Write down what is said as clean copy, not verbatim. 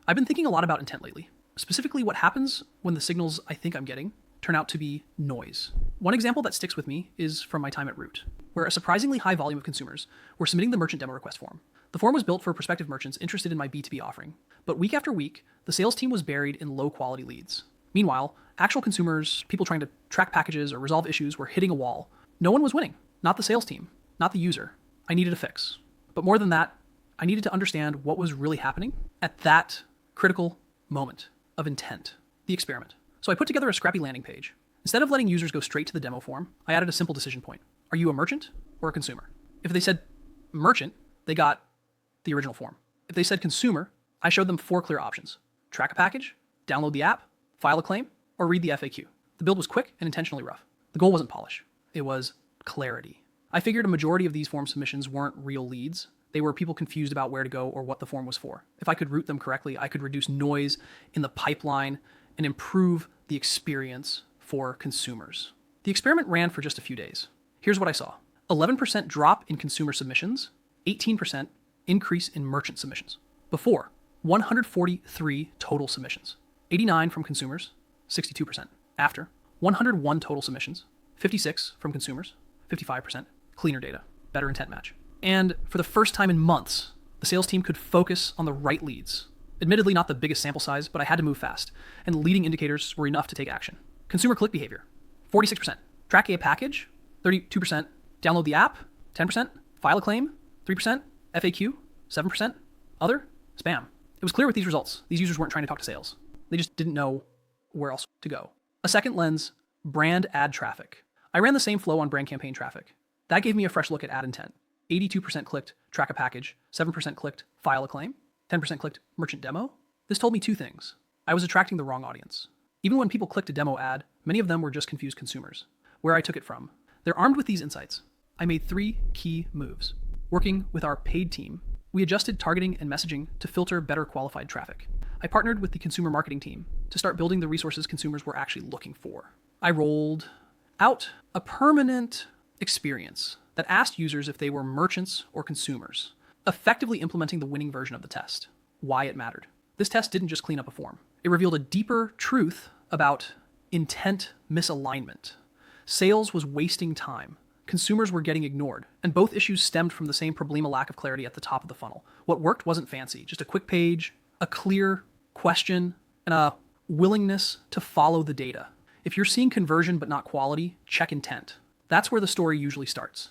I've been thinking a lot about intent lately, specifically what happens when the signals I think I'm getting turn out to be noise. One example that sticks with me is from my time at Root, where a surprisingly high volume of consumers were submitting the merchant demo request form. The form was built for prospective merchants interested in my B2B offering, but week after week, the sales team was buried in low quality leads. Meanwhile, actual consumers, people trying to track packages or resolve issues, were hitting a wall. No one was winning, not the sales team, not the user. I needed a fix. But more than that, I needed to understand what was really happening at that critical moment of intent, the experiment. So I put together a scrappy landing page. Instead of letting users go straight to the demo form, I added a simple decision point. Are you a merchant or a consumer? If they said merchant, they got the original form. If they said consumer, I showed them 4 clear options. Track a package, download the app, file a claim, or read the FAQ. The build was quick and intentionally rough. The goal wasn't polish. It was clarity. I figured a majority of these form submissions weren't real leads. They were people confused about where to go or what the form was for. If I could route them correctly, I could reduce noise in the pipeline and improve the experience for consumers. The experiment ran for just a few days. Here's what I saw. 11% drop in consumer submissions, 18% increase in merchant submissions. Before, 143 total submissions, 89 from consumers, 62%. After, 101 total submissions, 56 from consumers, 55%. Cleaner data, better intent match. And for the first time in months, the sales team could focus on the right leads. Admittedly, not the biggest sample size, but I had to move fast, and the leading indicators were enough to take action. Consumer click behavior, 46%. Track a package, 32%. Download the app, 10%. File a claim, 3%. FAQ, 7%. Other, spam. It was clear with these results, these users weren't trying to talk to sales. They just didn't know where else to go. A second lens, brand ad traffic. I ran the same flow on brand campaign traffic. That gave me a fresh look at ad intent. 82% clicked track a package, 7% clicked file a claim, 10% clicked merchant demo. This told me 2 things. I was attracting the wrong audience. Even when people clicked a demo ad, many of them were just confused consumers. Where I took it from. They're armed with these insights. I made 3 key moves. Working with our paid team, we adjusted targeting and messaging to filter better qualified traffic. I partnered with the consumer marketing team to start building the resources consumers were actually looking for. I rolled out a permanent experience that asked users if they were merchants or consumers, effectively implementing the winning version of the test, why it mattered. This test didn't just clean up a form. It revealed a deeper truth about intent misalignment. Sales was wasting time. Consumers were getting ignored, and both issues stemmed from the same problema: lack of clarity at the top of the funnel. What worked wasn't fancy, just a quick page, a clear question, and a willingness to follow the data. If you're seeing conversion but not quality, check intent. That's where the story usually starts.